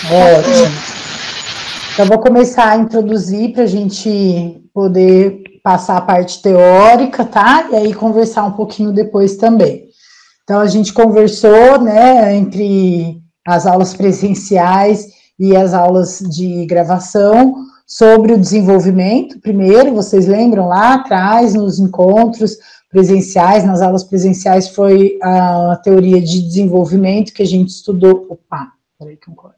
Ótimo. Então, vou começar a introduzir para a gente poder passar a parte teórica, tá? E aí conversar um pouquinho depois também. Então, a gente conversou, né, entre as aulas presenciais e as aulas de gravação sobre o desenvolvimento. Primeiro, vocês lembram lá atrás, nos encontros presenciais, nas aulas presenciais, foi a teoria de desenvolvimento que a gente estudou. Opa, peraí que eu corto.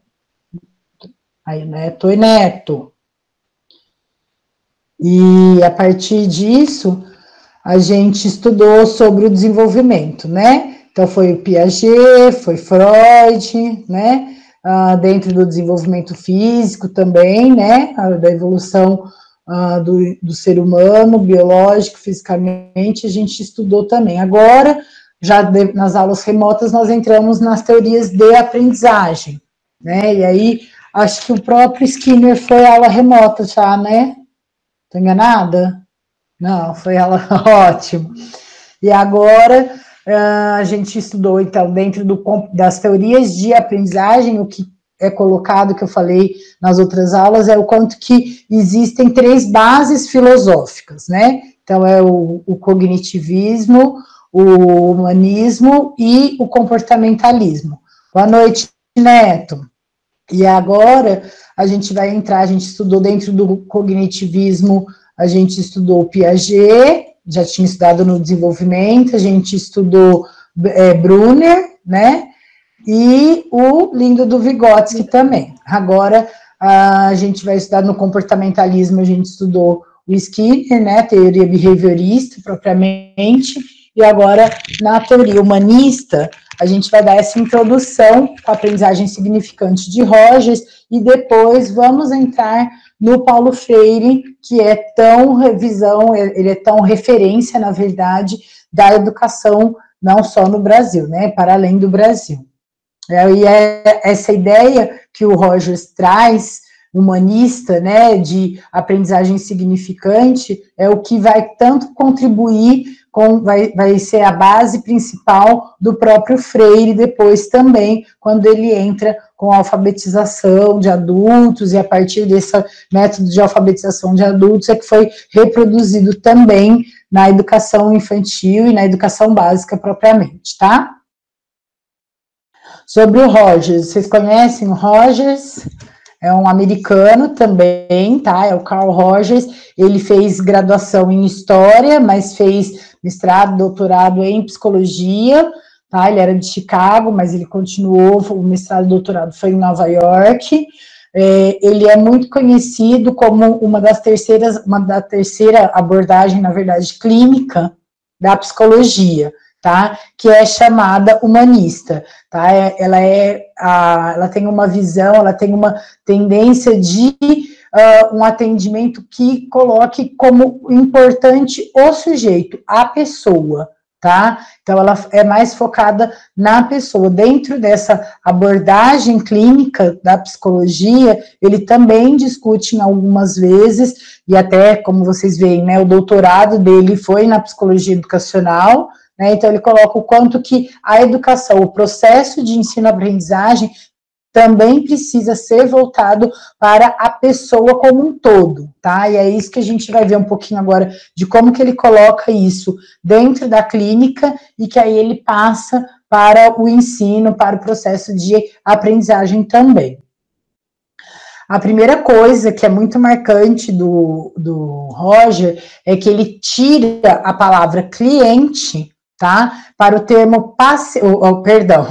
Aí, Neto e Neto. E a partir disso, a gente estudou sobre o desenvolvimento, né? Então, foi o Piaget, foi Freud, né? Dentro do desenvolvimento físico também, né? Da evolução do ser humano, biológico, fisicamente, a gente estudou também. Agora, já nas aulas remotas, nós entramos nas teorias de aprendizagem, né? E aí, acho que o próprio Skinner foi aula remota já, né? Estou enganada? Não, foi aula ótimo. E agora a gente estudou, então, dentro das teorias de aprendizagem, o que é colocado, que eu falei nas outras aulas, é o quanto que existem 3 bases filosóficas, né? Então, é o cognitivismo, o humanismo e o comportamentalismo. Boa noite, Neto. E agora a gente vai entrar, a gente estudou dentro do cognitivismo, a gente estudou Piaget, já tinha estudado no desenvolvimento, a gente estudou Brunner, né, e o Lindo do Vygotsky também. Agora a gente vai estudar no comportamentalismo, a gente estudou o Skinner, né, teoria behaviorista propriamente, e agora na teoria humanista, a gente vai dar essa introdução com a aprendizagem significante de Rogers, e depois vamos entrar no Paulo Freire, que é tão revisão, ele é tão referência, na verdade, da educação, não só no Brasil, né, para além do Brasil. E é essa ideia que o Rogers traz, humanista, né, de aprendizagem significante, é o que vai tanto contribuir vai ser a base principal do próprio Freire depois também, quando ele entra com a alfabetização de adultos, e a partir desse método de alfabetização de adultos é que foi reproduzido também na educação infantil e na educação básica propriamente, tá? Sobre o Rogers, vocês conhecem o Rogers? É um americano também, tá? É o Carl Rogers. Ele fez graduação em História, mas fez mestrado, doutorado em Psicologia, tá? Ele era de Chicago, mas ele continuou, o mestrado e doutorado foi em Nova York. Ele é muito conhecido como uma da terceira abordagem, na verdade, clínica da psicologia, tá? Que é chamada humanista, tá? Ela tem uma visão, ela tem uma tendência de um atendimento que coloque como importante o sujeito, a pessoa, tá? Então, ela é mais focada na pessoa. Dentro dessa abordagem clínica da psicologia, ele também discute algumas vezes, e até, como vocês veem, né, o doutorado dele foi na psicologia educacional, né, então ele coloca o quanto que a educação, o processo de ensino-aprendizagem também precisa ser voltado para a pessoa como um todo, tá? E é isso que a gente vai ver um pouquinho agora de como que ele coloca isso dentro da clínica e que aí ele passa para o ensino, para o processo de aprendizagem também. A primeira coisa que é muito marcante do Roger é que ele tira a palavra cliente, tá? Para o termo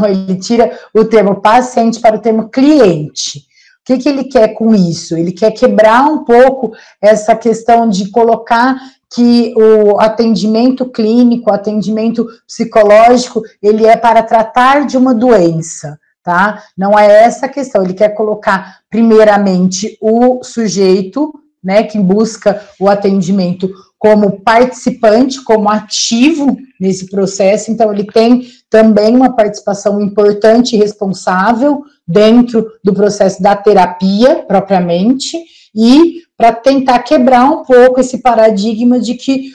ele tira o termo paciente para o termo cliente. O que ele quer com isso? Ele quer quebrar um pouco essa questão de colocar que o atendimento clínico, o atendimento psicológico, ele é para tratar de uma doença, tá? Não é essa a questão, ele quer colocar primeiramente o sujeito, né, que busca o atendimento como participante, como ativo nesse processo, então ele tem também uma participação importante e responsável dentro do processo da terapia, propriamente, e para tentar quebrar um pouco esse paradigma de que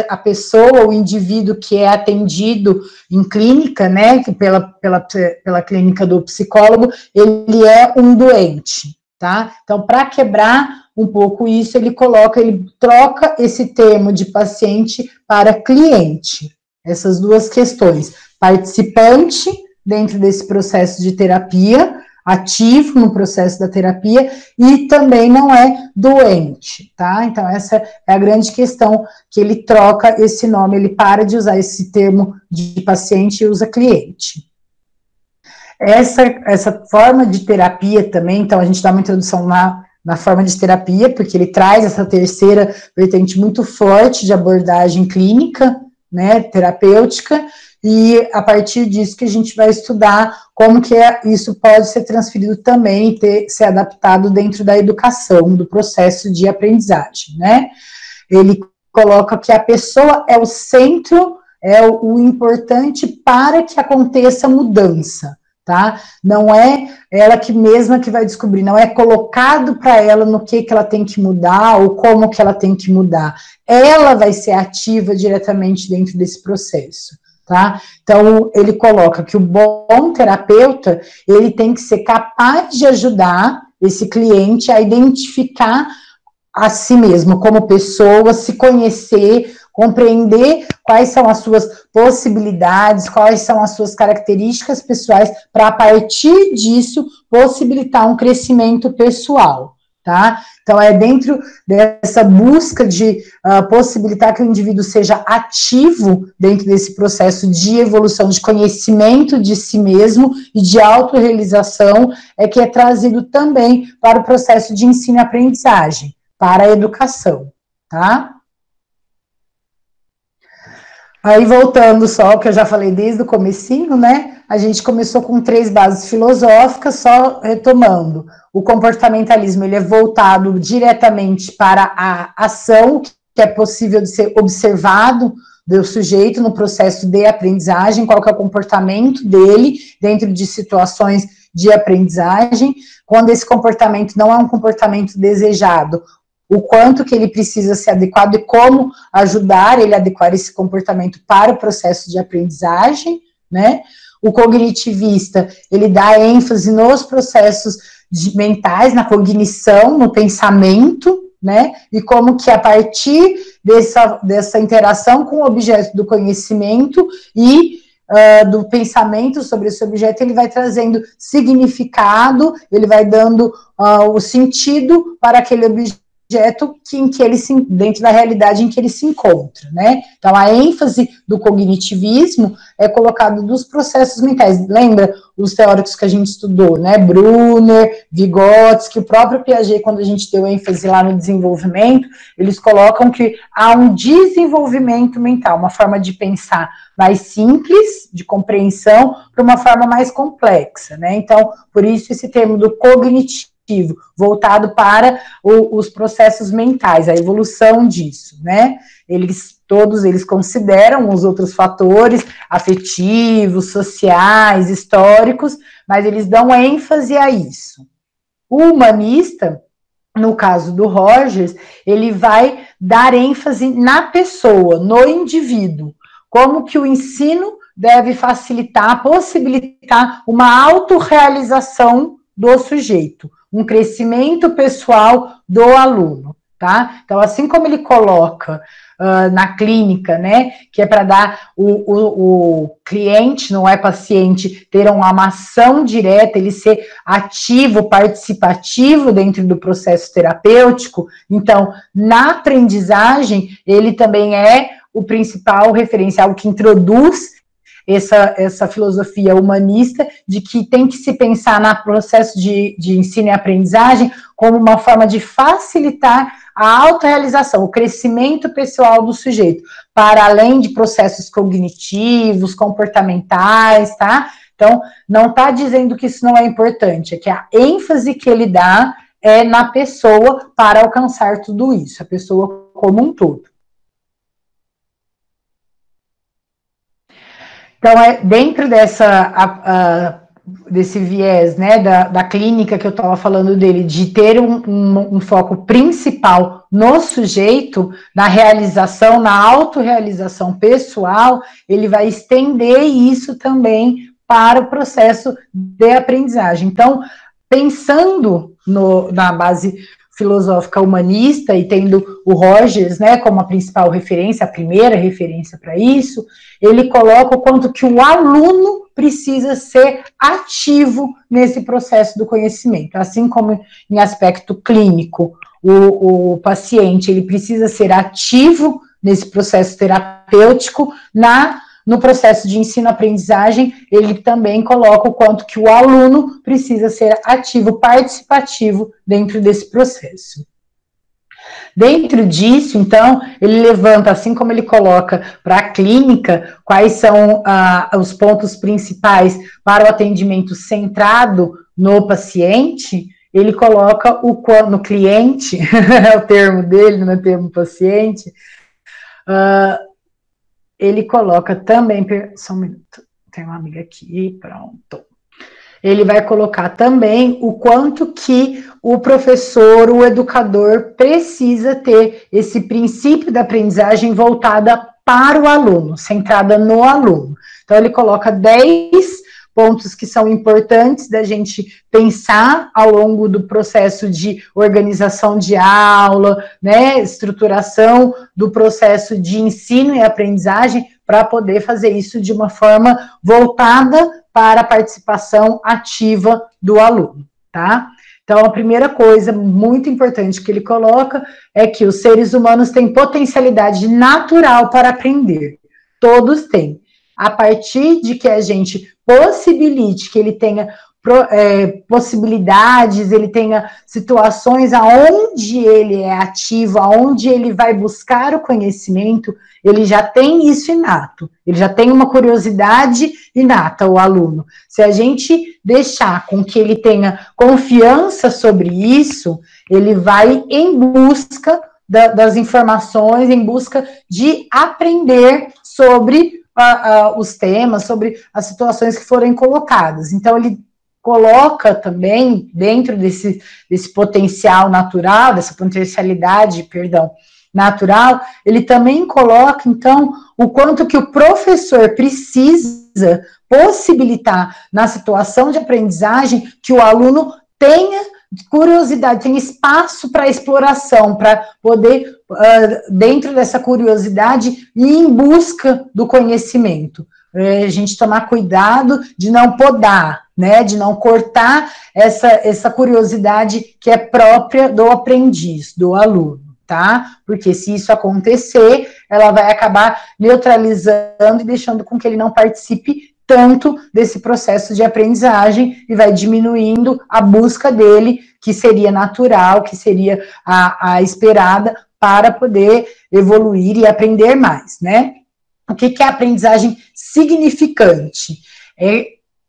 a pessoa, o indivíduo que é atendido em clínica, né, pela clínica do psicólogo, ele é um doente, tá? Então, para quebrar um pouco isso, ele troca esse termo de paciente para cliente. Essas duas questões. Participante dentro desse processo de terapia, ativo no processo da terapia, e também não é doente, tá? Então, essa é a grande questão, que ele troca esse nome, ele para de usar esse termo de paciente e usa cliente. Essa forma de terapia também, então a gente dá uma introdução na forma de terapia, porque ele traz essa terceira vertente muito forte de abordagem clínica, né, terapêutica, e a partir disso que a gente vai estudar como que isso pode ser transferido também e ser adaptado dentro da educação, do processo de aprendizagem, né? Ele coloca que a pessoa é o centro, é o importante para que aconteça mudança, tá? Não é ela mesma que vai descobrir, não é colocado para ela no que ela tem que mudar ou como que ela tem que mudar. Ela vai ser ativa diretamente dentro desse processo, tá? Então, ele coloca que o bom terapeuta, ele tem que ser capaz de ajudar esse cliente a identificar a si mesmo como pessoa, se conhecer, compreender quais são as suas possibilidades, quais são as suas características pessoais, para a partir disso possibilitar um crescimento pessoal, tá? Então, é dentro dessa busca de possibilitar que o indivíduo seja ativo dentro desse processo de evolução, de conhecimento de si mesmo e de autorrealização, que é trazido também para o processo de ensino e aprendizagem, para a educação, tá? Aí, voltando só, que eu já falei desde o comecinho, né? A gente começou com 3 bases filosóficas, só retomando. O comportamentalismo, ele é voltado diretamente para a ação, que é possível de ser observado do sujeito no processo de aprendizagem, qual que é o comportamento dele dentro de situações de aprendizagem. Quando esse comportamento não é um comportamento desejado, o quanto que ele precisa ser adequado e como ajudar ele a adequar esse comportamento para o processo de aprendizagem, né? O cognitivista, ele dá ênfase nos processos mentais, na cognição, no pensamento, né? E como que a partir dessa interação com o objeto do conhecimento e do pensamento sobre esse objeto, ele vai trazendo significado, ele vai dando o sentido para aquele objeto em que ele dentro da realidade em que ele se encontra, né? Então, a ênfase do cognitivismo é colocado dos processos mentais. Lembra os teóricos que a gente estudou, né? Brunner, Vygotsky, o próprio Piaget, quando a gente deu ênfase lá no desenvolvimento, eles colocam que há um desenvolvimento mental, uma forma de pensar mais simples, de compreensão, para uma forma mais complexa, né? Então, por isso esse termo do cognitivo, voltado para os processos mentais, a evolução disso, né? Todos eles consideram os outros fatores afetivos, sociais, históricos, mas eles dão ênfase a isso. O humanista, no caso do Rogers, ele vai dar ênfase na pessoa, no indivíduo, como que o ensino deve facilitar, possibilitar uma autorrealização do sujeito, um crescimento pessoal do aluno, tá? Então, assim como ele coloca na clínica, né, que é para dar o cliente, não é paciente, ter uma ação direta, ele ser ativo, participativo dentro do processo terapêutico. Então, na aprendizagem, ele também é o principal referencial que introduz essa filosofia humanista de que tem que se pensar no processo de ensino e aprendizagem como uma forma de facilitar a autorrealização, o crescimento pessoal do sujeito, para além de processos cognitivos, comportamentais, tá? Então, não está dizendo que isso não é importante, é que a ênfase que ele dá é na pessoa para alcançar tudo isso, a pessoa como um todo. Então, dentro dessa desse viés, né, da clínica que eu estava falando dele, de ter um foco principal no sujeito, na realização, na autorrealização pessoal, ele vai estender isso também para o processo de aprendizagem. Então, pensando na base filosófica humanista e tendo o Rogers, né, como a principal referência, a primeira referência para isso, ele coloca o quanto que o aluno precisa ser ativo nesse processo do conhecimento, assim como em aspecto clínico, o paciente ele precisa ser ativo nesse processo terapêutico, no processo de ensino-aprendizagem, ele também coloca o quanto que o aluno precisa ser ativo, participativo dentro desse processo. Dentro disso, então, ele levanta, assim como ele coloca para a clínica, quais são os pontos principais para o atendimento centrado no paciente, ele coloca no cliente, é o termo dele, não é o termo paciente, ele coloca também, só um minuto, tem uma amiga aqui, pronto. Ele vai colocar também o quanto que o professor, o educador, precisa ter esse princípio da aprendizagem voltada para o aluno, centrada no aluno. Então, ele coloca 10 pontos que são importantes da gente pensar ao longo do processo de organização de aula, né, estruturação do processo de ensino e aprendizagem, para poder fazer isso de uma forma voltada para a participação ativa do aluno, tá? Então, a primeira coisa muito importante que ele coloca é que os seres humanos têm potencialidade natural para aprender. Todos têm. A partir de que a gente possibilite que ele tenha possibilidades, ele tenha situações aonde ele é ativo, aonde ele vai buscar o conhecimento, ele já tem isso inato, ele já tem uma curiosidade inata, o aluno. Se a gente deixar com que ele tenha confiança sobre isso, ele vai em busca das informações, em busca de aprender sobre os temas, sobre as situações que forem colocadas. Então, ele coloca também, dentro desse potencial natural, dessa potencialidade, natural, ele também coloca, então, o quanto que o professor precisa possibilitar na situação de aprendizagem que o aluno tenha curiosidade, tenha espaço para exploração, para poder, dentro dessa curiosidade, ir em busca do conhecimento. A gente tomar cuidado de não podar, né, de não cortar essa curiosidade que é própria do aprendiz, do aluno, tá? Porque se isso acontecer, ela vai acabar neutralizando e deixando com que ele não participe tanto desse processo de aprendizagem e vai diminuindo a busca dele, que seria natural, que seria a esperada para poder evoluir e aprender mais, né? O que é a aprendizagem significante? É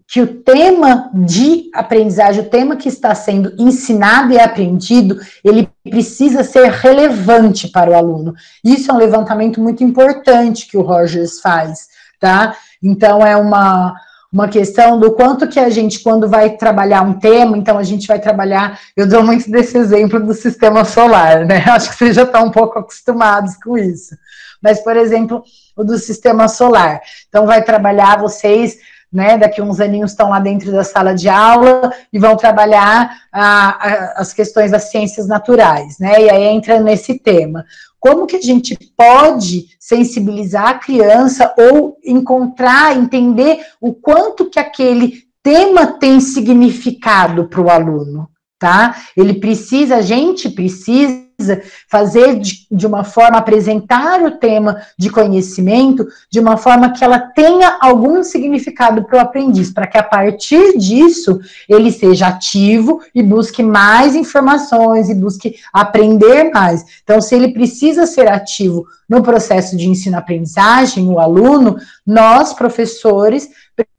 que o tema de aprendizagem, o tema que está sendo ensinado e aprendido, ele precisa ser relevante para o aluno. Isso é um levantamento muito importante que o Rogers faz, tá? Então, é uma questão do quanto que a gente, quando vai trabalhar um tema, então a gente vai trabalhar, eu dou muito desse exemplo do sistema solar, né? Acho que vocês já estão um pouco acostumados com isso. Mas, por exemplo, o do sistema solar. Então, vai trabalhar vocês, né, daqui uns aninhos estão lá dentro da sala de aula e vão trabalhar as questões das ciências naturais, né? E aí entra nesse tema. Como que a gente pode sensibilizar a criança ou encontrar, entender o quanto que aquele tema tem significado para o aluno, tá? A gente precisa fazer de uma forma, apresentar o tema de conhecimento de uma forma que ela tenha algum significado para o aprendiz, para que a partir disso ele seja ativo e busque mais informações e busque aprender mais. Então, se ele precisa ser ativo no processo de ensino-aprendizagem, o aluno, nós, professores,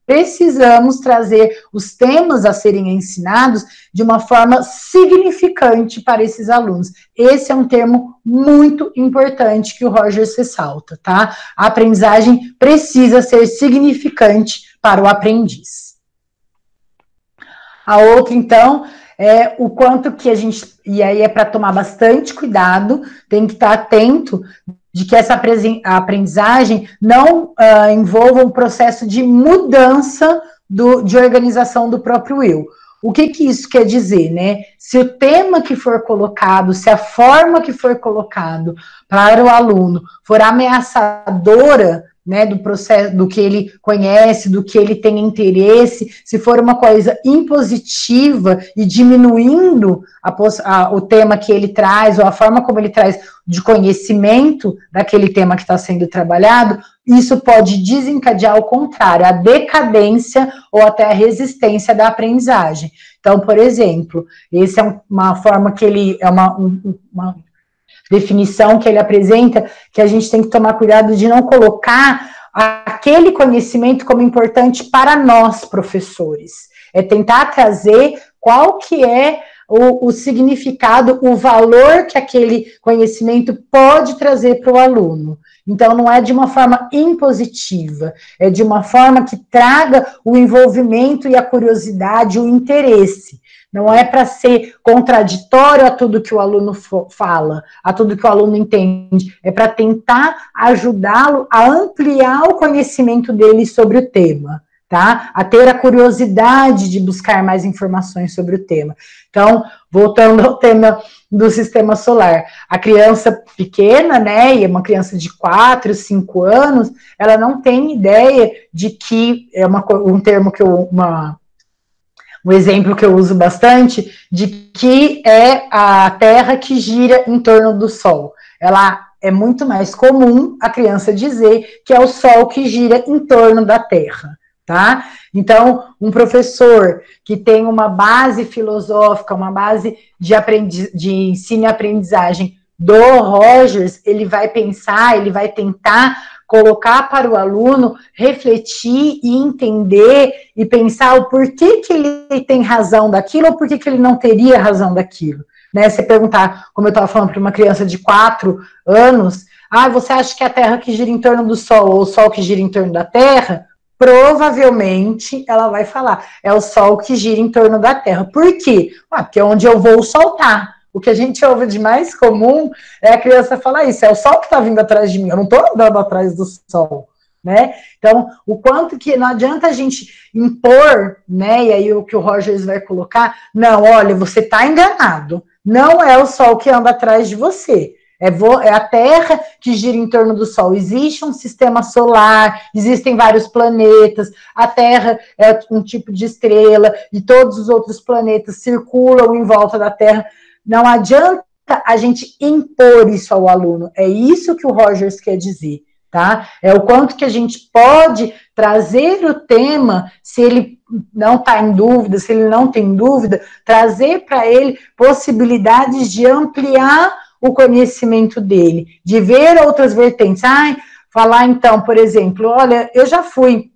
precisamos trazer os temas a serem ensinados de uma forma significante para esses alunos. Esse é um termo muito importante que o Rogers ressalta, tá? A aprendizagem precisa ser significante para o aprendiz. A outra, então, é o quanto que a gente... E aí é para tomar bastante cuidado, tem que estar atento de que essa aprendizagem não envolva um processo de mudança de organização do próprio eu. O que isso quer dizer, né? Se o tema que for colocado, se a forma que for colocado para o aluno for ameaçadora, né, do processo, do que ele conhece, do que ele tem interesse, se for uma coisa impositiva e diminuindo o tema que ele traz, ou a forma como ele traz de conhecimento daquele tema que está sendo trabalhado, isso pode desencadear ao contrário, a decadência ou até a resistência da aprendizagem. Então, por exemplo, essa é uma forma que ele, é uma definição que ele apresenta, que a gente tem que tomar cuidado de não colocar aquele conhecimento como importante para nós, professores. É tentar trazer qual que é o significado, o valor que aquele conhecimento pode trazer para o aluno. Então, não é de uma forma impositiva, é de uma forma que traga o envolvimento e a curiosidade, o interesse. Não é para ser contraditório a tudo que o aluno fala, a tudo que o aluno entende. É para tentar ajudá-lo a ampliar o conhecimento dele sobre o tema, tá? A ter a curiosidade de buscar mais informações sobre o tema. Então, voltando ao tema do sistema solar, a criança pequena, né, e uma criança de 4, 5 anos, ela não tem ideia de que, é um termo que um exemplo que eu uso bastante, de que é a Terra que gira em torno do Sol. Ela é muito mais comum a criança dizer que é o Sol que gira em torno da Terra, tá? Então, um professor que tem uma base filosófica, uma base de ensino e aprendizagem do Rogers, ele vai pensar, ele vai tentar colocar para o aluno refletir e entender e pensar o porquê que ele tem razão daquilo ou porquê que ele não teria razão daquilo. Né? Você perguntar, como eu estava falando para uma criança de 4 anos, você acha que é a Terra que gira em torno do Sol ou o Sol que gira em torno da Terra? Provavelmente ela vai falar, é o Sol que gira em torno da Terra. Por quê? Porque é onde eu vou o Sol tá. O que a gente ouve de mais comum é a criança falar isso, é o Sol que está vindo atrás de mim, eu não estou andando atrás do Sol, né? Então, o quanto que não adianta a gente impor, né? E aí o que o Rogers vai colocar, não, olha, você está enganado, não é o Sol que anda atrás de você. É a Terra que gira em torno do Sol. Existe um sistema solar, existem vários planetas, a Terra é um tipo de estrela, e todos os outros planetas circulam em volta da Terra. Não adianta a gente impor isso ao aluno, é isso que o Rogers quer dizer, tá? É o quanto que a gente pode trazer o tema, se ele não está em dúvida, se ele não tem dúvida, trazer para ele possibilidades de ampliar o conhecimento dele, de ver outras vertentes. Falar então, por exemplo, olha, eu já fui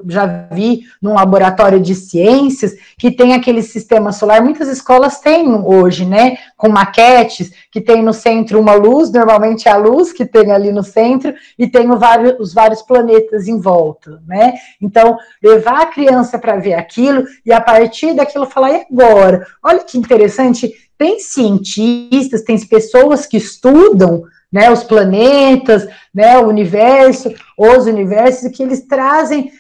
já vi num laboratório de ciências que tem aquele sistema solar, muitas escolas têm hoje, né, com maquetes, que tem no centro uma luz, normalmente é a luz que tem ali no centro, e tem os vários planetas em volta, né, então levar a criança para ver aquilo, e a partir daquilo falar, e agora? Olha que interessante, tem cientistas, tem pessoas que estudam, né, os planetas, né, o universo, os universos, que eles trazem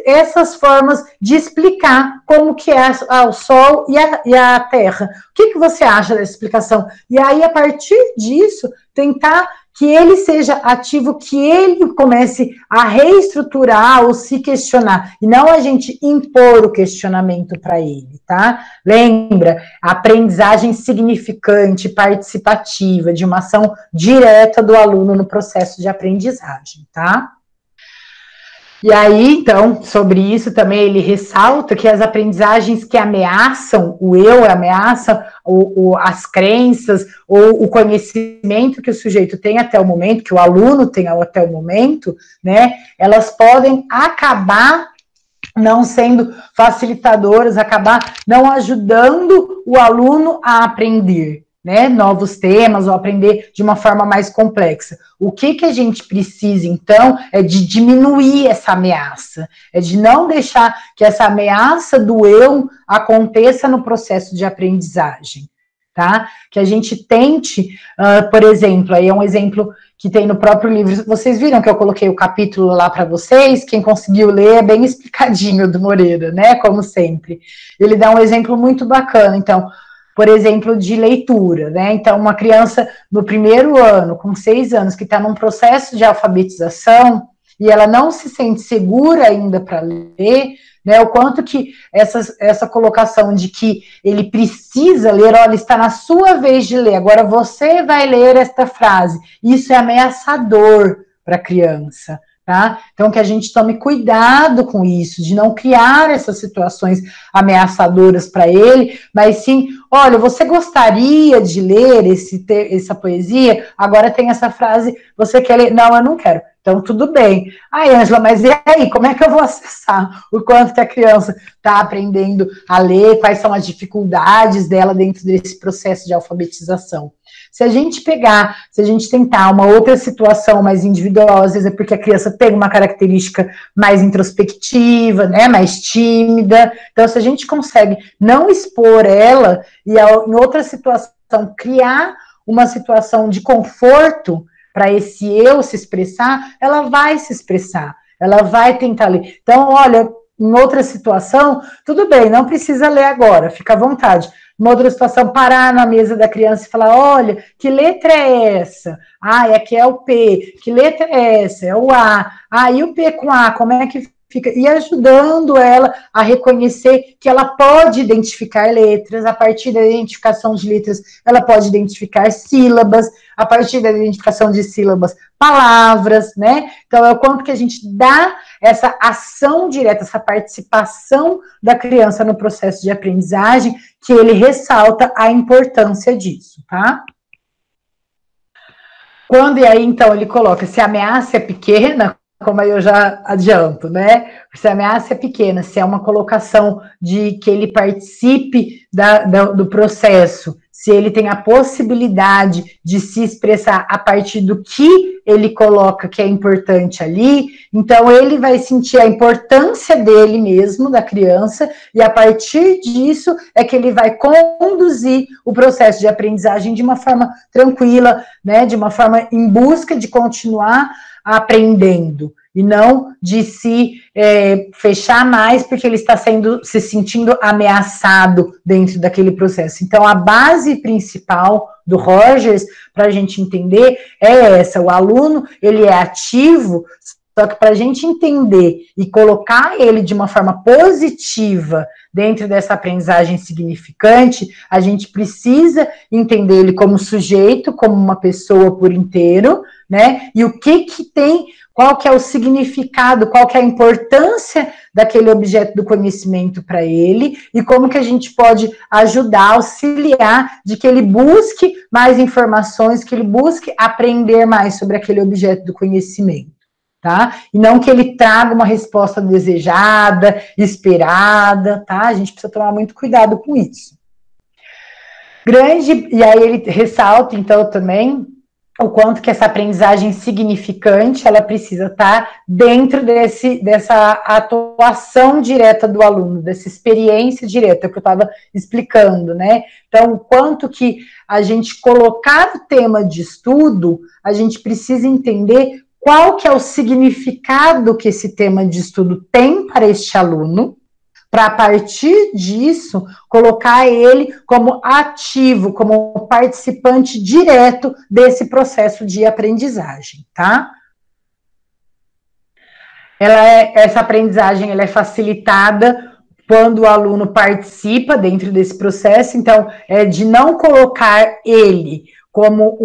essas formas de explicar como que é o Sol e a Terra. O que você acha dessa explicação? E aí, a partir disso, tentar que ele seja ativo, que ele comece a reestruturar ou se questionar, e não a gente impor o questionamento para ele, tá? Lembra, a aprendizagem significante, participativa, de uma ação direta do aluno no processo de aprendizagem, tá? E aí, então, sobre isso também ele ressalta que as aprendizagens que ameaçam o eu, ameaçam as crenças ou o conhecimento que o sujeito tem até o momento, que o aluno tem até o momento, né, elas podem acabar não sendo facilitadoras, acabar não ajudando o aluno a aprender, né, novos temas ou aprender de uma forma mais complexa. O que a gente precisa, então, é de diminuir essa ameaça, é de não deixar que essa ameaça do eu aconteça no processo de aprendizagem, tá? Que a gente tente, por exemplo, aí é um exemplo que tem no próprio livro, vocês viram que eu coloquei o capítulo lá para vocês, quem conseguiu ler é bem explicadinho do Moreira, né, como sempre. Ele dá um exemplo muito bacana, então, por exemplo, de leitura, né? Então, uma criança no primeiro ano, com 6 anos, que está num processo de alfabetização e ela não se sente segura ainda para ler, né? O quanto que essa colocação de que ele precisa ler, olha, está na sua vez de ler, agora você vai ler esta frase. Isso é ameaçador para a criança. Tá? Então, que a gente tome cuidado com isso, de não criar essas situações ameaçadoras para ele, mas sim, olha, você gostaria de ler essa poesia? Agora tem essa frase, você quer ler? Não, eu não quero. Então, tudo bem. Ai, Ângela, mas e aí, como é que eu vou acessar o quanto que a criança está aprendendo a ler, quais são as dificuldades dela dentro desse processo de alfabetização? Se a gente tentar uma outra situação mais individual, às vezes é porque a criança tem uma característica mais introspectiva, né, mais tímida. Então, se a gente consegue não expor ela e em outra situação criar uma situação de conforto para esse eu se expressar, ela vai se expressar, ela vai tentar ler. Então, olha, em outra situação, tudo bem, não precisa ler agora, fica à vontade. Uma outra situação, parar na mesa da criança e falar, olha, que letra é essa? Ah, aqui é o P. Que letra é essa? É o A. Ah, e o P com A, como é que fica? E ajudando ela a reconhecer que ela pode identificar letras, a partir da identificação de letras, ela pode identificar sílabas, a partir da identificação de sílabas, palavras, né? Então, é o quanto que a gente dá essa ação direta, essa participação da criança no processo de aprendizagem, que ele ressalta a importância disso, tá? Quando, e aí, então, ele coloca, se a ameaça é pequena, como aí eu já adianto, né? Se a ameaça é pequena, se é uma colocação de que ele participe do processo, se ele tem a possibilidade de se expressar a partir do que ele coloca que é importante ali, então ele vai sentir a importância dele mesmo, da criança, e a partir disso é que ele vai conduzir o processo de aprendizagem de uma forma tranquila, né, de uma forma em busca de continuar aprendendo, e não de se fechar mais porque ele está se sentindo ameaçado dentro daquele processo. Então, a base principal do Rogers, para a gente entender, é essa. O aluno, ele é ativo, só que para a gente entender e colocar ele de uma forma positiva dentro dessa aprendizagem significante, a gente precisa entender ele como sujeito, como uma pessoa por inteiro, né? E o que tem, qual que é o significado, qual que é a importância daquele objeto do conhecimento para ele e como que a gente pode ajudar, auxiliar de que ele busque mais informações, que ele busque aprender mais sobre aquele objeto do conhecimento. Tá? E não que ele traga uma resposta desejada, esperada, tá? A gente precisa tomar muito cuidado com isso. E aí ele ressalta, então, também, o quanto que essa aprendizagem significante, ela precisa estar dentro dessa atuação direta do aluno, dessa experiência direta que eu estava explicando, né? Então, o quanto que a gente colocar o tema de estudo, a gente precisa entender qual que é o significado que esse tema de estudo tem para este aluno, para a partir disso, colocar ele como ativo, como participante direto desse processo de aprendizagem, tá? Essa aprendizagem ela é facilitada quando o aluno participa dentro desse processo, então, é de não colocar ele como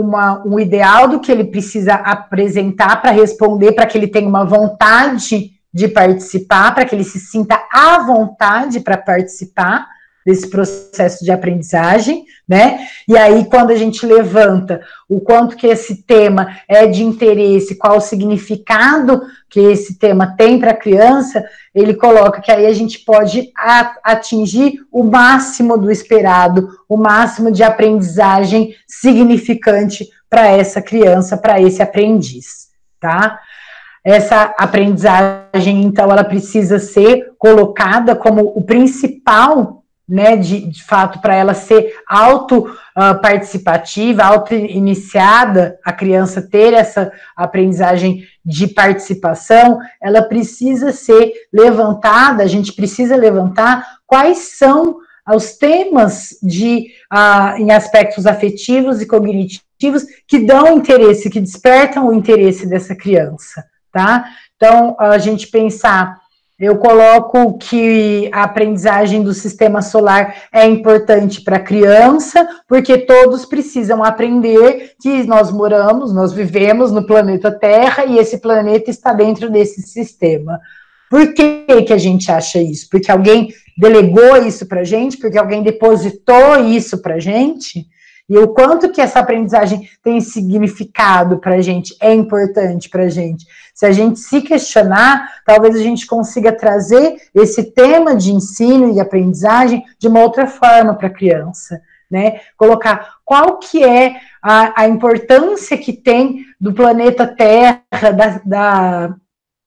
um ideal do que ele precisa apresentar para responder, para que ele tenha uma vontade de participar, para que ele se sinta à vontade para participar, desse processo de aprendizagem, né? E aí, quando a gente levanta o quanto que esse tema é de interesse, qual o significado que esse tema tem para a criança, ele coloca que aí a gente pode atingir o máximo do esperado, o máximo de aprendizagem significante para essa criança, para esse aprendiz, tá? Essa aprendizagem, então, ela precisa ser colocada como o principal, né, de fato, para ela ser auto-participativa, auto-iniciada, a criança ter essa aprendizagem de participação, ela precisa ser levantada, a gente precisa levantar quais são os temas em aspectos afetivos e cognitivos que dão interesse, que despertam o interesse dessa criança, tá? Então, a gente pensar, eu coloco que a aprendizagem do sistema solar é importante para a criança, porque todos precisam aprender que nós vivemos no planeta Terra e esse planeta está dentro desse sistema. Por que a gente acha isso? Porque alguém delegou isso para a gente? Porque alguém depositou isso para a gente? E o quanto que essa aprendizagem tem significado para a gente, é importante para a gente. Se a gente se questionar, talvez a gente consiga trazer esse tema de ensino e aprendizagem de uma outra forma para a criança, né? Colocar qual que é a importância que tem do planeta Terra,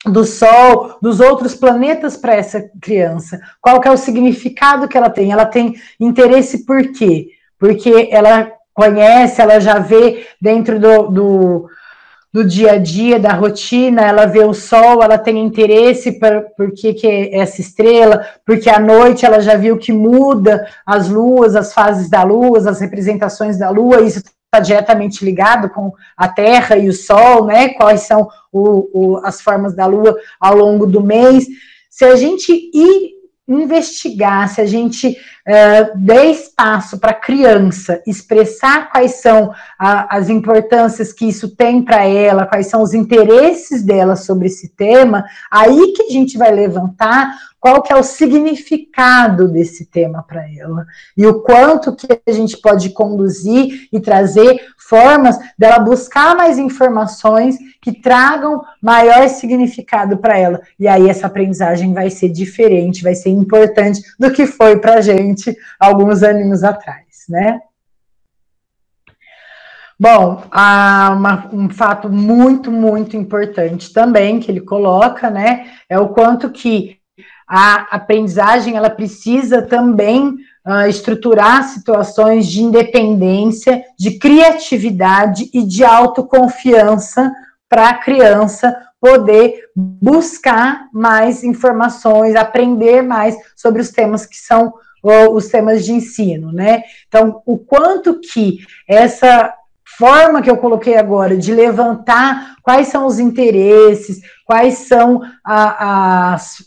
do Sol, dos outros planetas para essa criança. Qual que é o significado que ela tem? Ela tem interesse por quê? Porque ela conhece, ela já vê dentro do dia a dia, da rotina, ela vê o Sol, ela tem interesse por que é essa estrela, porque à noite ela já viu que muda as luas, as fases da lua, as representações da lua, isso está diretamente ligado com a Terra e o Sol, né? Quais são as formas da lua ao longo do mês. Se a gente investigar, se a gente der espaço para a criança expressar quais são as importâncias que isso tem para ela, quais são os interesses dela sobre esse tema, aí que a gente vai levantar qual que é o significado desse tema para ela, e o quanto que a gente pode conduzir e trazer formas dela buscar mais informações que tragam maior significado para ela, e aí essa aprendizagem vai ser diferente, vai ser importante do que foi para a gente alguns aninhos atrás, né? Bom, um fato muito, muito importante também que ele coloca, né, é o quanto que a aprendizagem, ela precisa também estruturar situações de independência, de criatividade e de autoconfiança para a criança poder buscar mais informações, aprender mais sobre os temas que são os temas de ensino, né? Então, o quanto que essa forma que eu coloquei agora de levantar quais são os interesses, quais são as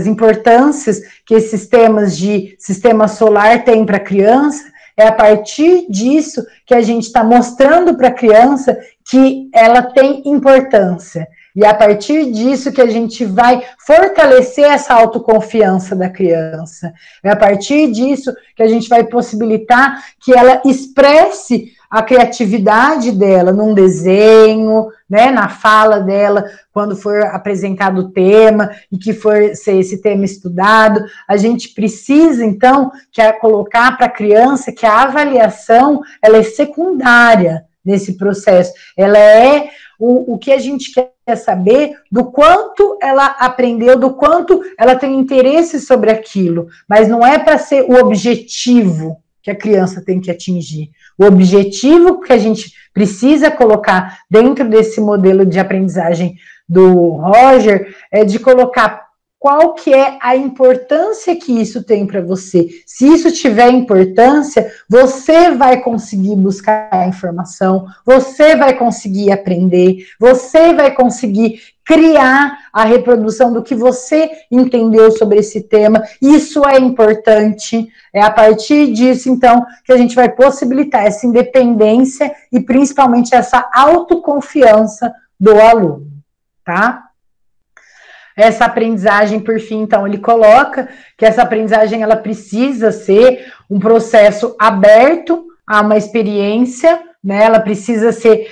importâncias que esses temas de sistema solar têm para a criança, é a partir disso que a gente está mostrando para a criança que ela tem importância. E é a partir disso que a gente vai fortalecer essa autoconfiança da criança. É a partir disso que a gente vai possibilitar que ela expresse a criatividade dela num desenho, né, na fala dela, quando for apresentado o tema e que for ser esse tema estudado. A gente precisa, então, colocar para a criança que a avaliação ela é secundária nesse processo. Ela é o que a gente quer saber do quanto ela aprendeu, do quanto ela tem interesse sobre aquilo, mas não é para ser o objetivo que a criança tem que atingir. O objetivo que a gente precisa colocar dentro desse modelo de aprendizagem do Roger é de colocar qual que é a importância que isso tem para você. Se isso tiver importância, você vai conseguir buscar a informação, você vai conseguir aprender, você vai conseguir criar a reprodução do que você entendeu sobre esse tema. Isso é importante. É a partir disso, então, que a gente vai possibilitar essa independência e principalmente essa autoconfiança do aluno, tá? essa aprendizagem, por fim, então, ele coloca que essa aprendizagem, ela precisa ser um processo aberto a uma experiência, né? Ela precisa ser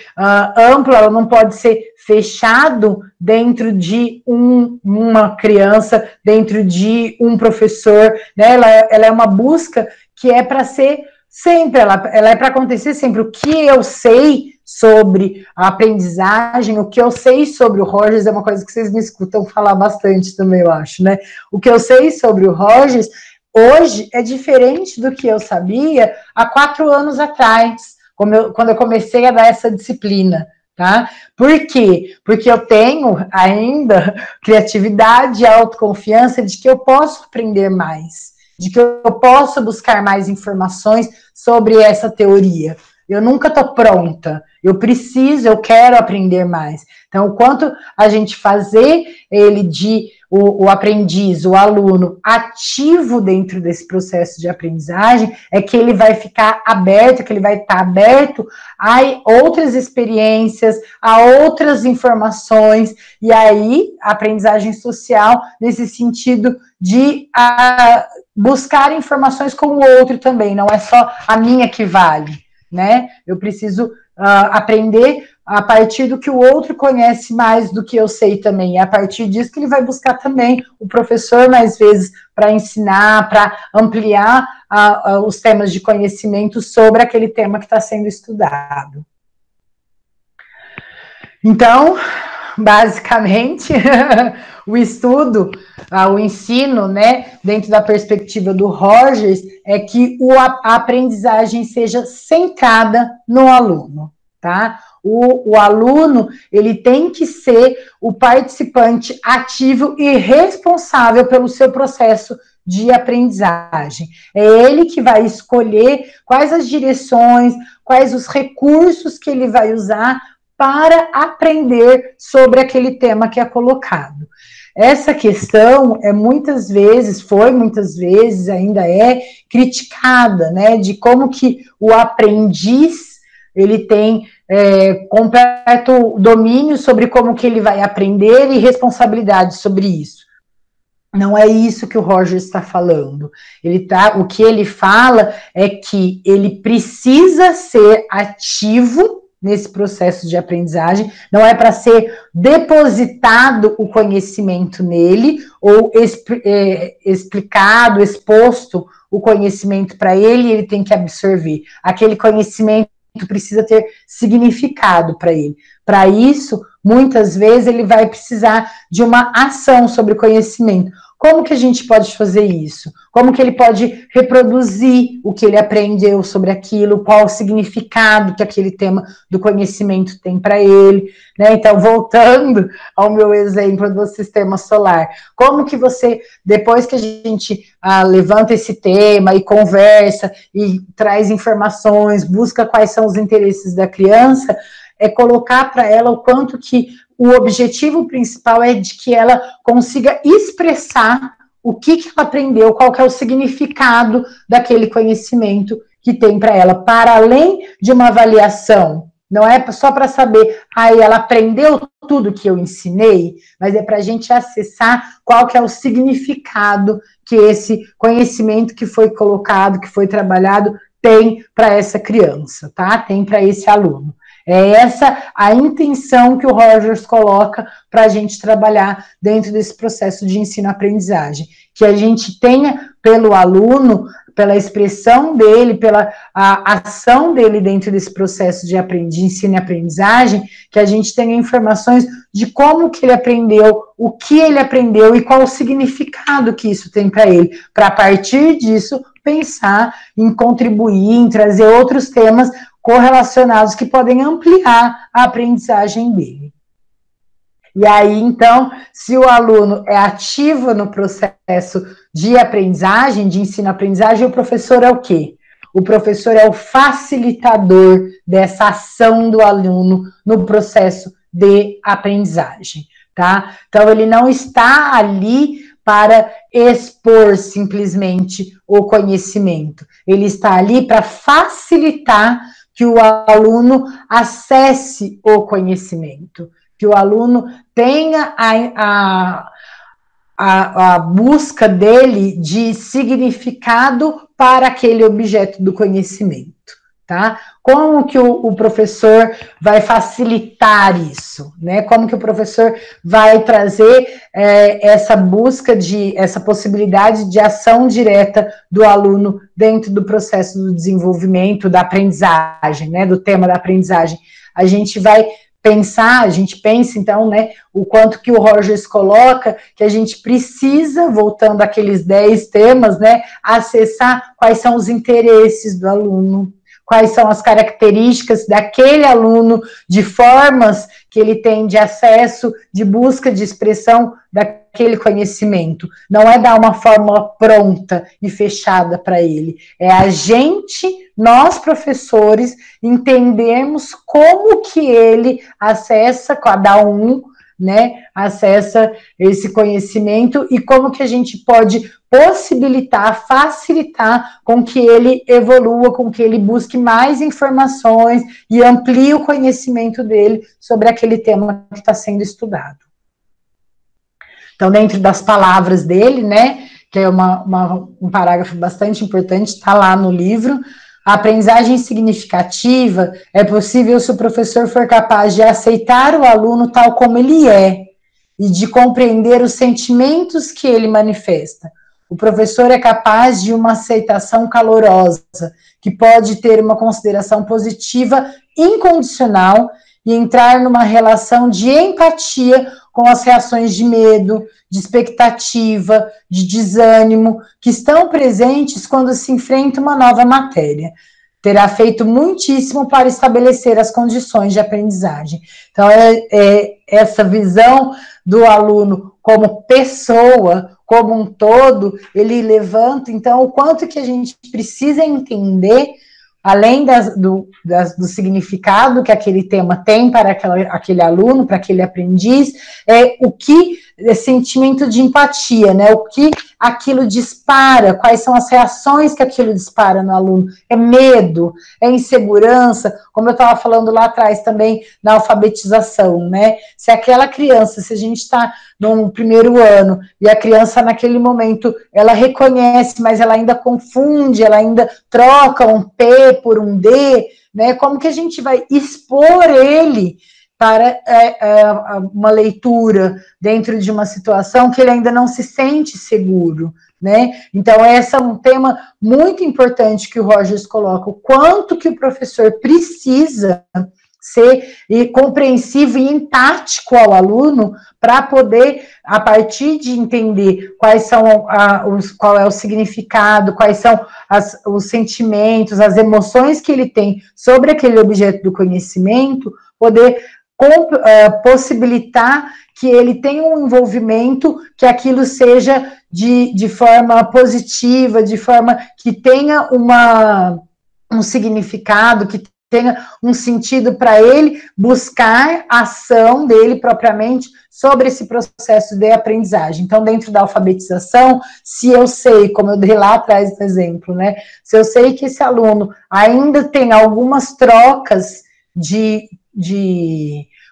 ampla, ela não pode ser fechado dentro de uma criança, dentro de um professor, né? Ela é uma busca que é para ser sempre, ela é para acontecer sempre. O que eu sei sobre a aprendizagem, o que eu sei sobre o Rogers é uma coisa que vocês me escutam falar bastante também, eu acho, né? O que eu sei sobre o Rogers hoje é diferente do que eu sabia há 4 anos atrás, quando eu comecei a dar essa disciplina, tá? Por quê? Porque eu tenho ainda criatividade e autoconfiança de que eu posso aprender mais, de que eu posso buscar mais informações sobre essa teoria. Eu nunca estou pronta, eu quero aprender mais. Então, o quanto a gente fazer ele o aprendiz, o aluno ativo dentro desse processo de aprendizagem, é que ele vai ficar aberto, que ele vai estar aberto a outras experiências, a outras informações, e aí a aprendizagem social nesse sentido de buscar informações com o outro também, não é só a minha que vale, né? Eu preciso aprender a partir do que o outro conhece mais do que eu sei também. É a partir disso que ele vai buscar também o professor mais vezes para ensinar, para ampliar os temas de conhecimento sobre aquele tema que está sendo estudado. Então, basicamente, o estudo, o ensino, né, dentro da perspectiva do Rogers, é que a aprendizagem seja centrada no aluno, tá? O aluno, ele tem que ser o participante ativo e responsável pelo seu processo de aprendizagem. É ele que vai escolher quais as direções, quais os recursos que ele vai usar para aprender sobre aquele tema que é colocado. Essa questão muitas vezes, ainda é criticada, né, de como que o aprendiz, ele tem completo domínio sobre como que ele vai aprender e responsabilidade sobre isso. Não é isso que o Rogers está falando. O que ele fala é que ele precisa ser ativo nesse processo de aprendizagem, não é para ser depositado o conhecimento nele, ou explicado, exposto o conhecimento para ele, e ele tem que absorver. Aquele conhecimento precisa ter significado para ele. Para isso, muitas vezes, ele vai precisar de uma ação sobre o conhecimento. Como que a gente pode fazer isso? Como que ele pode reproduzir o que ele aprendeu sobre aquilo, qual o significado que aquele tema do conhecimento tem para ele, né? Então, voltando ao meu exemplo do sistema solar, como que você, depois que a gente levanta esse tema e conversa e traz informações, busca quais são os interesses da criança, colocar para ela o quanto que o objetivo principal é de que ela consiga expressar o que ela aprendeu, qual que é o significado daquele conhecimento que tem para ela, para além de uma avaliação. Não é só para saber, ela aprendeu tudo que eu ensinei, mas é para a gente acessar qual que é o significado que esse conhecimento que foi colocado, que foi trabalhado, tem para essa criança, tá? Tem para esse aluno. É essa a intenção que o Rogers coloca para a gente trabalhar dentro desse processo de ensino-aprendizagem. Que a gente tenha pelo aluno, pela expressão dele, pela ação dele dentro desse processo de ensino e aprendizagem, que a gente tenha informações de como que ele aprendeu, o que ele aprendeu e qual o significado que isso tem para ele, para a partir disso pensar em contribuir, em trazer outros temas correlacionados que podem ampliar a aprendizagem dele. E aí, então, se o aluno é ativo no processo de aprendizagem, de ensino-aprendizagem, o professor é o quê? O professor é o facilitador dessa ação do aluno no processo de aprendizagem, tá? Então, ele não está ali para expor simplesmente o conhecimento. Ele está ali para facilitar que o aluno acesse o conhecimento, que o aluno tenha a busca dele de significado para aquele objeto do conhecimento, tá? Como que o professor vai facilitar isso, né? Como que o professor vai trazer essa busca essa possibilidade de ação direta do aluno dentro do processo do desenvolvimento, da aprendizagem, né? Do tema da aprendizagem. A gente pensa, então, né, o quanto que o Rogers coloca, que a gente precisa, voltando àqueles 10 temas, né, acessar quais são os interesses do aluno, quais são as características daquele aluno, de formas que ele tem de acesso, de busca, de expressão daquele conhecimento. Não é dar uma fórmula pronta e fechada para ele. É a gente, nós professores, entendermos como que ele acessa, cada um, né, acessa esse conhecimento e como que a gente pode possibilitar, facilitar com que ele evolua, com que ele busque mais informações e amplie o conhecimento dele sobre aquele tema que está sendo estudado. Então, dentro das palavras dele, né, que é um parágrafo bastante importante, está lá no livro, a aprendizagem significativa é possível se o professor for capaz de aceitar o aluno tal como ele é e de compreender os sentimentos que ele manifesta. O professor é capaz de uma aceitação calorosa, que pode ter uma consideração positiva incondicional e entrar numa relação de empatia com as reações de medo, de expectativa, de desânimo, que estão presentes quando se enfrenta uma nova matéria. Terá feito muitíssimo para estabelecer as condições de aprendizagem. Então, essa visão do aluno como pessoa, como um todo, ele levanta, então, o quanto que a gente precisa entender, além do significado que aquele tema tem para aquele aluno, para aquele aprendiz, o que sentimento de empatia, né? O que aquilo dispara, quais são as reações que aquilo dispara no aluno. É medo, é insegurança, como eu estava falando lá atrás também na alfabetização, né? Se aquela criança, se a gente está no primeiro ano e a criança naquele momento, ela reconhece, mas ela ainda confunde, ela ainda troca um P por um D, né? Como que a gente vai expor ele para uma leitura dentro de uma situação que ele ainda não se sente seguro, né? Então, esse é um tema muito importante que o Rogers coloca, o quanto que o professor precisa ser compreensivo e empático ao aluno para poder, a partir de entender qual é o significado, quais são os sentimentos, as emoções que ele tem sobre aquele objeto do conhecimento, poder possibilitar que ele tenha um envolvimento, que aquilo seja de forma positiva, de forma que tenha um significado, que tenha um sentido para ele buscar a ação dele propriamente sobre esse processo de aprendizagem. Então, dentro da alfabetização, se eu sei, como eu dei lá atrás do exemplo, né? Se eu sei que esse aluno ainda tem algumas trocas de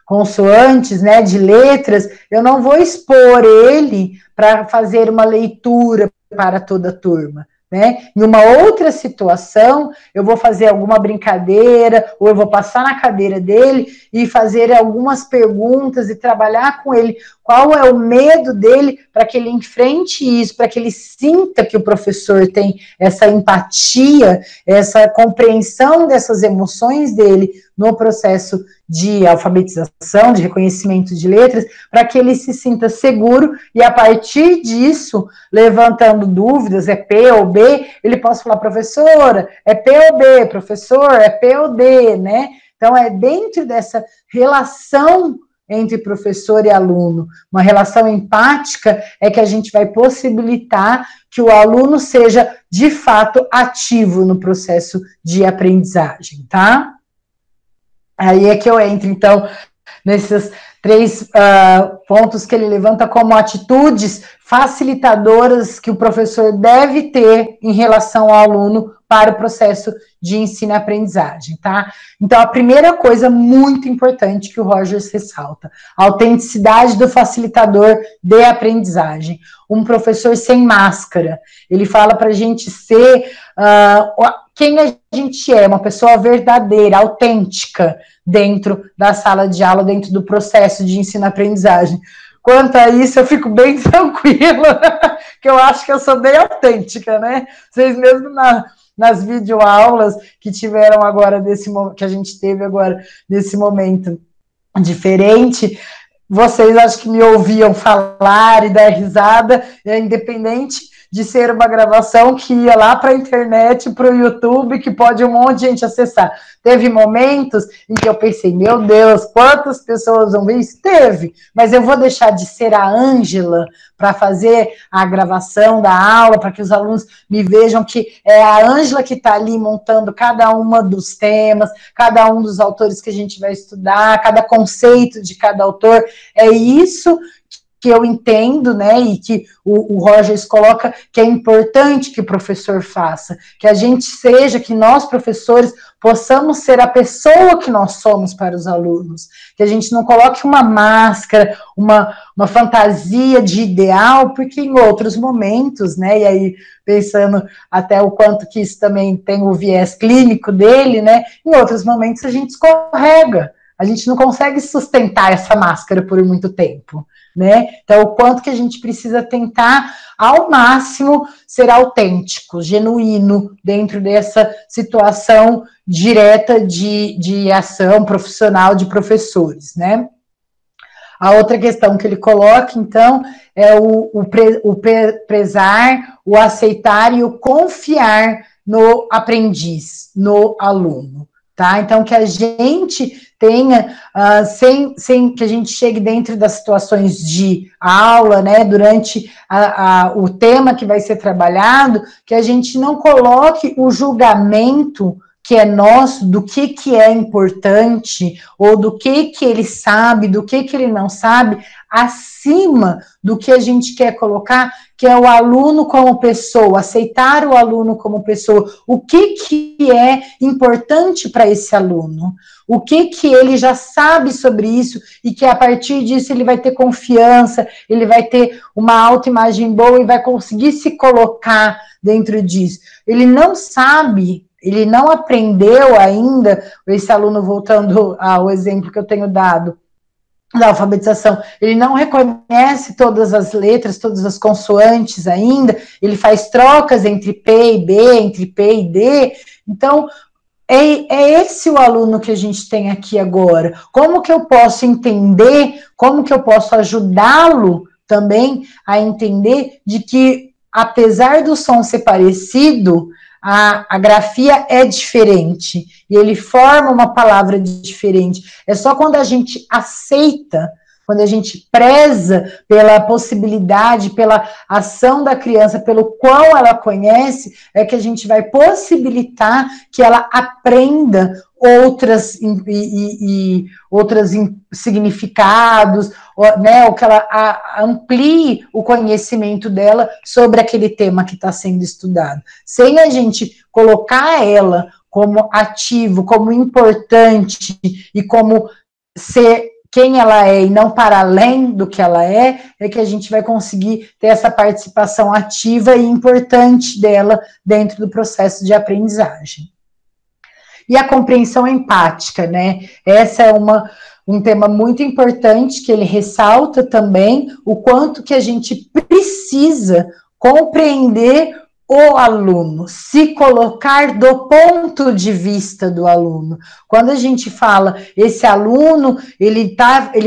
consoantes, né, de letras, eu não vou expor ele para fazer uma leitura para toda a turma, né? Em uma outra situação, eu vou fazer alguma brincadeira, ou eu vou passar na cadeira dele e fazer algumas perguntas e trabalhar com ele qual é o medo dele para que ele enfrente isso, para que ele sinta que o professor tem essa empatia, essa compreensão dessas emoções dele no processo de alfabetização, de reconhecimento de letras, para que ele se sinta seguro e, a partir disso, levantando dúvidas, é P ou B, ele possa falar, professora, é P ou B, professor, é P ou D, né? Então, é dentro dessa relação entre professor e aluno, uma relação empática, é que a gente vai possibilitar que o aluno seja, de fato, ativo no processo de aprendizagem, tá? Aí é que eu entro, então, nesses pontos que ele levanta como atitudes facilitadoras que o professor deve ter em relação ao aluno para o processo de ensino e aprendizagem, tá? Então, a primeira coisa muito importante que o Rogers ressalta, a autenticidade do facilitador de aprendizagem. Um professor sem máscara. Ele fala para a gente ser quem a gente é, uma pessoa verdadeira, autêntica, dentro da sala de aula, dentro do processo de ensino-aprendizagem. Quanto a isso, eu fico bem tranquila, que eu acho que eu sou bem autêntica, né? Vocês mesmo nas videoaulas que tiveram agora, que a gente teve agora, nesse momento diferente, vocês acho que me ouviam falar e dar risada, independente de ser uma gravação que ia lá para a internet, para o YouTube, que pode um monte de gente acessar. Teve momentos em que eu pensei, meu Deus, quantas pessoas vão ver isso? Teve, mas eu vou deixar de ser a Ângela para fazer a gravação da aula, para que os alunos me vejam que é a Ângela que está ali montando cada uma dos temas, cada um dos autores que a gente vai estudar, cada conceito de cada autor. É isso que eu entendo, né, e que o Rogers coloca que é importante que o professor faça, que a gente seja, que nós, professores, possamos ser a pessoa que nós somos para os alunos, que a gente não coloque uma máscara, uma fantasia de ideal, porque em outros momentos, né, e aí pensando até o quanto que isso também tem o viés clínico dele, né, em outros momentos a gente escorrega, a gente não consegue sustentar essa máscara por muito tempo, né? Então, o quanto que a gente precisa tentar, ao máximo, ser autêntico, genuíno, dentro dessa situação direta de ação profissional de professores, né? A outra questão que ele coloca, então, é o prezar, o aceitar e o confiar no aprendiz, no aluno, tá? Então, que a gente tenha, sem que a gente chegue dentro das situações de aula, né, durante o tema que vai ser trabalhado, que a gente não coloque o julgamento que é nosso, do que é importante, ou do que ele sabe, do que ele não sabe, acima do que a gente quer colocar, que é o aluno como pessoa, aceitar o aluno como pessoa, o que é importante para esse aluno, o que ele já sabe sobre isso, e que a partir disso ele vai ter confiança, ele vai ter uma autoimagem boa e vai conseguir se colocar dentro disso. Ele não sabe, ele não aprendeu ainda, esse aluno, voltando ao exemplo que eu tenho dado, da alfabetização, ele não reconhece todas as letras, todas as consoantes ainda, ele faz trocas entre P e B, entre P e D, então é esse o aluno que a gente tem aqui agora. Como que eu posso entender, como que eu posso ajudá-lo também a entender de que, apesar do som ser parecido, a grafia é diferente, e ele forma uma palavra diferente. É só quando a gente aceita, quando a gente preza pela possibilidade, pela ação da criança, pelo qual ela conhece, é que a gente vai possibilitar que ela aprenda outros significados, né, ou que ela amplie o conhecimento dela sobre aquele tema que está sendo estudado. Sem a gente colocar ela como ativo, como importante e como ser quem ela é e não para além do que ela é que a gente vai conseguir ter essa participação ativa e importante dela dentro do processo de aprendizagem. E a compreensão empática, né? Essa é um tema muito importante que ele ressalta também, o quanto que a gente precisa compreender o aluno, se colocar do ponto de vista do aluno. Quando a gente fala, esse aluno, ele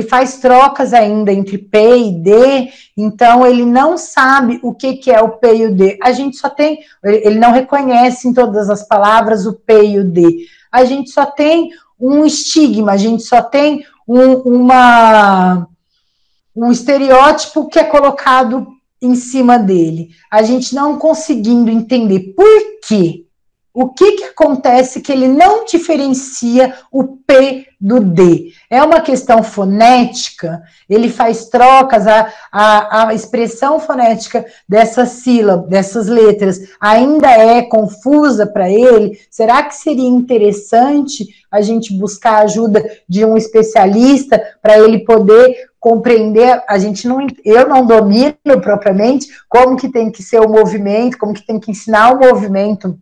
faz trocas ainda entre P e D, então ele não sabe o que é o P e o D. A gente só tem, ele não reconhece em todas as palavras o P e o D. A gente só tem um estigma, a gente só tem um estereótipo que é colocado em cima dele, a gente não conseguindo entender por quê, o que acontece que ele não diferencia o P do D? É uma questão fonética? Ele faz trocas, a expressão fonética dessa sílaba, dessas letras, ainda é confusa para ele? Será que seria interessante a gente buscar a ajuda de um especialista para ele poder compreender? Eu não domino propriamente como que tem que ser o movimento, como que tem que ensinar o movimento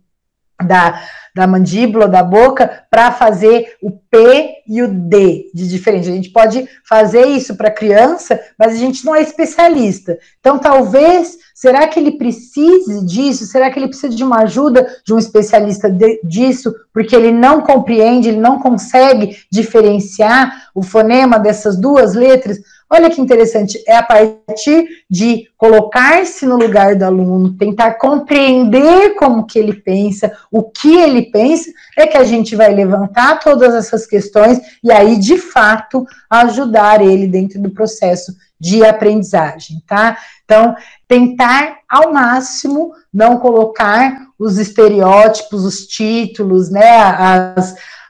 da mandíbula, da boca, para fazer o P e o D de diferente. A gente pode fazer isso para criança, mas a gente não é especialista. Então, talvez, será que ele precise disso? Será que ele precisa de uma ajuda de um especialista disso? Porque ele não compreende, ele não consegue diferenciar o fonema dessas duas letras? Olha que interessante, é a partir de colocar-se no lugar do aluno, tentar compreender como que ele pensa, o que ele pensa, é que a gente vai levantar todas essas questões e aí, de fato, ajudar ele dentro do processo de aprendizagem, tá? Então, tentar ao máximo não colocar os estereótipos, os títulos, né,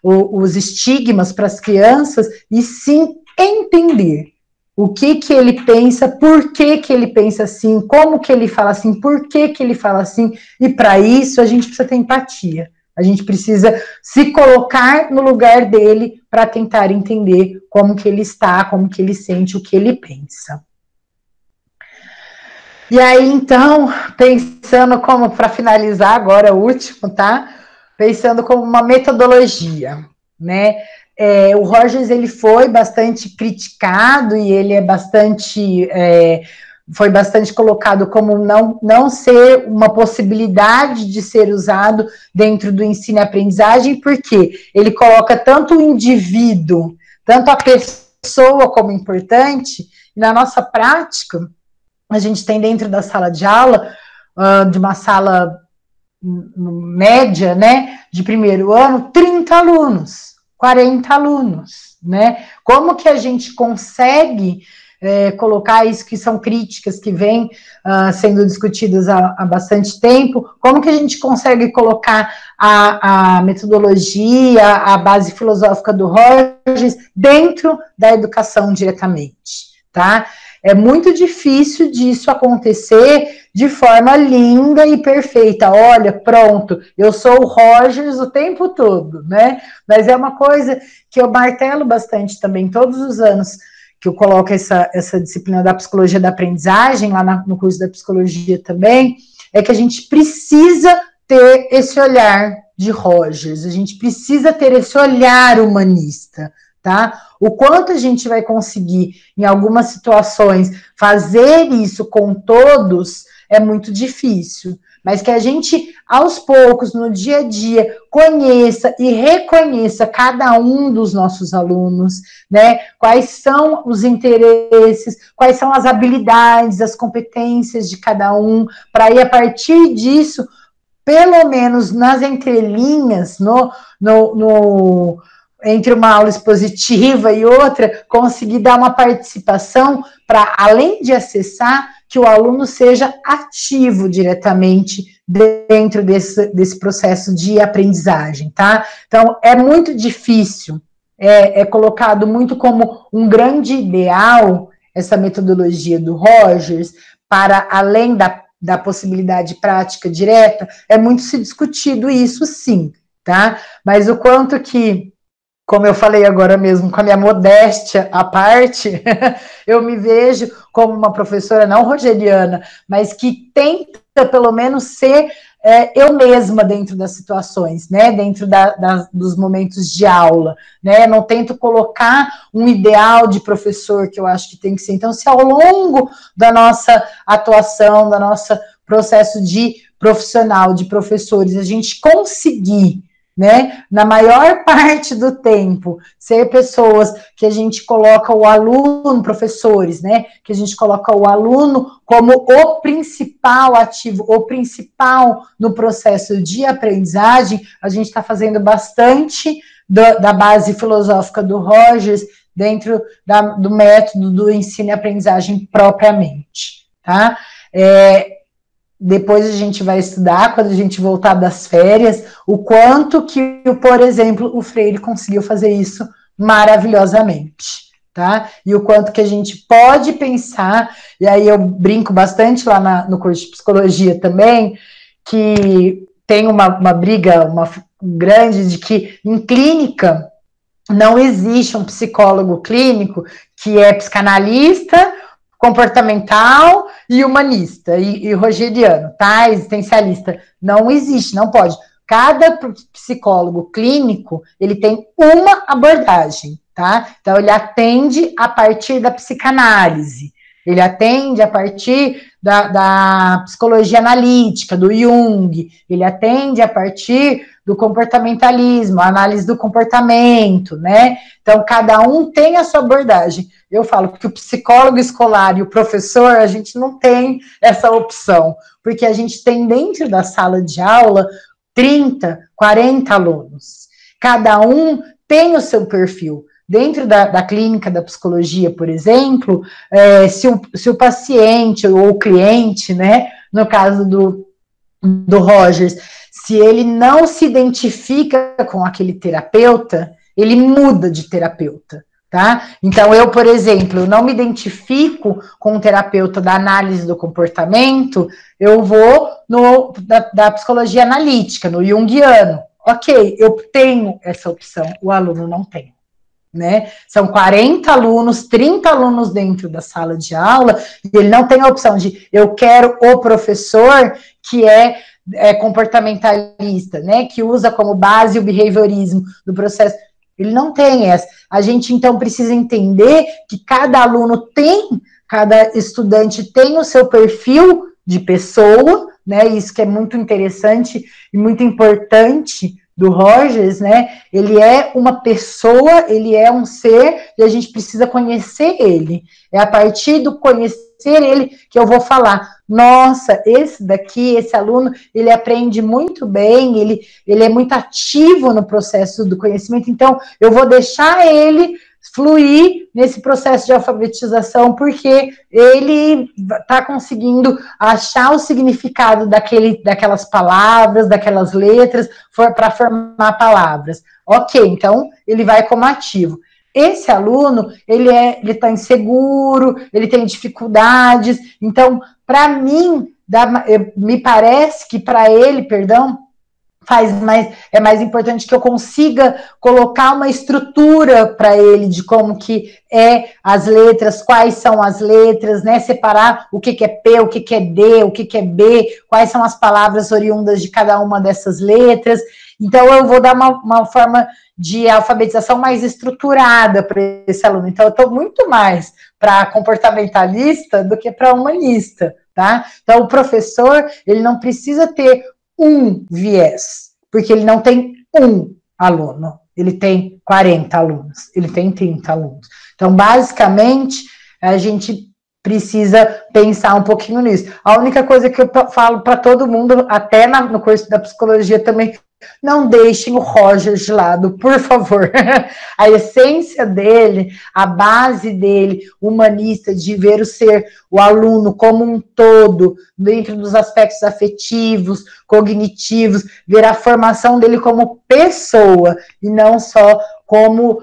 os estigmas para as crianças, e sim entender o que ele pensa, por que ele pensa assim, como que ele fala assim, por que ele fala assim, e para isso a gente precisa ter empatia. A gente precisa se colocar no lugar dele para tentar entender como que ele está, como que ele sente, o que ele pensa. E aí, então, pensando como, para finalizar agora, o último, tá? Pensando como uma metodologia, né? O Rogers, ele foi bastante criticado e ele foi bastante colocado como não ser uma possibilidade de ser usado dentro do ensino e aprendizagem, porque ele coloca tanto o indivíduo, tanto a pessoa como importante, e na nossa prática, a gente tem dentro da sala de aula, de uma sala média, né, de primeiro ano, 30 alunos. 40 alunos, né? Como que a gente consegue colocar isso, que são críticas que vêm sendo discutidas há bastante tempo, como que a gente consegue colocar a metodologia, a base filosófica do Rogers dentro da educação diretamente, tá? É muito difícil disso acontecer de forma linda e perfeita. Olha, pronto, eu sou o Rogers o tempo todo, né? Mas é uma coisa que eu martelo bastante também, todos os anos que eu coloco essa disciplina da psicologia da aprendizagem, lá no curso da psicologia também, é que a gente precisa ter esse olhar de Rogers, a gente precisa ter esse olhar humanista, tá? O quanto a gente vai conseguir, em algumas situações, fazer isso com todos é muito difícil, mas que a gente, aos poucos, no dia a dia, conheça e reconheça cada um dos nossos alunos, né? Quais são os interesses, quais são as habilidades, as competências de cada um, para ir a partir disso, pelo menos nas entrelinhas, entre uma aula expositiva e outra, conseguir dar uma participação para, além de acessar, que o aluno seja ativo diretamente dentro desse processo de aprendizagem, tá? Então, é muito difícil, é colocado muito como um grande ideal, essa metodologia do Rogers, para além da possibilidade prática direta, é muito se discutido isso, sim, tá? Mas o quanto que, como eu falei agora mesmo, com a minha modéstia à parte, eu me vejo como uma professora não rogeriana, mas que tenta, pelo menos, ser eu mesma dentro das situações, né? Dentro dos momentos de aula, né? Não tento colocar um ideal de professor que eu acho que tem que ser. Então, se ao longo da nossa atuação, do nosso processo de profissional, de professores, a gente conseguir, né, na maior parte do tempo, ser pessoas que a gente coloca o aluno, professores, né, que a gente coloca o aluno como o principal ativo, o principal no processo de aprendizagem, a gente está fazendo bastante da base filosófica do Rogers dentro do método do ensino e aprendizagem propriamente, tá? depois a gente vai estudar, quando a gente voltar das férias, o quanto que, por exemplo, o Freire conseguiu fazer isso maravilhosamente, tá? E o quanto que a gente pode pensar, e aí eu brinco bastante lá no curso de psicologia também, que tem uma briga grande de que em clínica não existe um psicólogo clínico que é psicanalista, comportamental e humanista, e rogeriano, tá? Existencialista. Não existe, não pode. Cada psicólogo clínico, ele tem uma abordagem, tá? Então, ele atende a partir da psicanálise, ele atende a partir da psicologia analítica, do Jung, ele atende a partir do comportamentalismo, a análise do comportamento, né? Então, cada um tem a sua abordagem. Eu falo que o psicólogo escolar e o professor, a gente não tem essa opção, porque a gente tem dentro da sala de aula 30, 40 alunos. Cada um tem o seu perfil. Dentro da clínica da psicologia, por exemplo, se o paciente ou o cliente, né, no caso do Rogers, se ele não se identifica com aquele terapeuta, ele muda de terapeuta, tá? Então, eu, por exemplo, não me identifico com um terapeuta da análise do comportamento, eu vou da psicologia analítica, no junguiano. Ok, eu tenho essa opção, o aluno não tem. Né? São 40 alunos, 30 alunos dentro da sala de aula, e ele não tem a opção de eu quero o professor que é comportamentalista, né? Que usa como base o behaviorismo do processo. Ele não tem essa. A gente, então, precisa entender que cada aluno tem, cada estudante tem o seu perfil de pessoa, né? Isso que é muito interessante e muito importante do Rogers, né? Ele é uma pessoa, ele é um ser, e a gente precisa conhecer ele. É a partir do conhecer ele que eu vou falar, nossa, esse aluno, ele aprende muito bem, ele é muito ativo no processo do conhecimento, então eu vou deixar ele fluir nesse processo de alfabetização, porque ele está conseguindo achar o significado daquelas palavras, daquelas letras, para formar palavras. Ok, então ele vai como ativo. Esse aluno, ele está inseguro, ele tem dificuldades, então, para mim, me parece que para ele, é mais importante que eu consiga colocar uma estrutura para ele de como que as letras, quais são as letras, né? Separar o que é P, o que é D, o que é B, quais são as palavras oriundas de cada uma dessas letras. Então, eu vou dar uma forma de alfabetização mais estruturada para esse aluno. Então, eu estou muito mais para comportamentalista do que para humanista, tá? Então, o professor, ele não precisa ter um viés, porque ele não tem um aluno, ele tem 40 alunos, ele tem 30 alunos. Então, basicamente, a gente precisa pensar um pouquinho nisso. A única coisa que eu falo para todo mundo, até no curso da psicologia também, não deixem o Rogers de lado, por favor. A essência dele, a base dele, humanista, de ver o aluno como um todo, dentro dos aspectos afetivos, cognitivos, ver a formação dele como pessoa, e não só como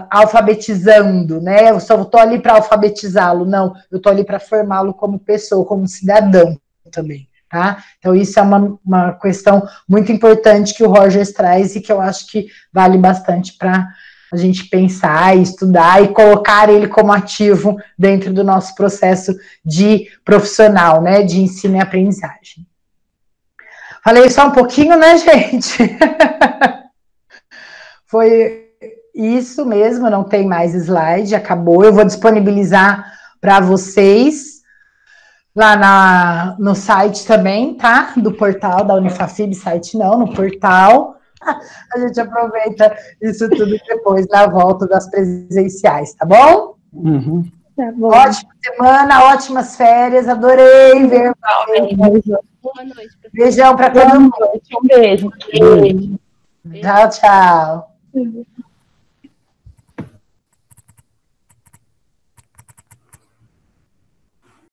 alfabetizando, né? Eu só estou ali para alfabetizá-lo, não. Eu estou ali para formá-lo como pessoa, como cidadão também. Tá? Então, isso é uma questão muito importante que o Rogers traz e que eu acho que vale bastante para a gente pensar, estudar e colocar ele como ativo dentro do nosso processo de profissional, né, de ensino e aprendizagem. Falei só um pouquinho, né, gente? Foi isso mesmo, não tem mais slide, acabou. Eu vou disponibilizar para vocês lá no site também, tá? Do portal da Unifafib, site não, no portal. A gente aproveita isso tudo depois, na volta das presenciais, tá bom? Uhum. Tá bom. Ótima semana, ótimas férias, adorei ver vocês. Boa noite, professor. Beijão para todo mundo. Um beijo. Tchau, tchau.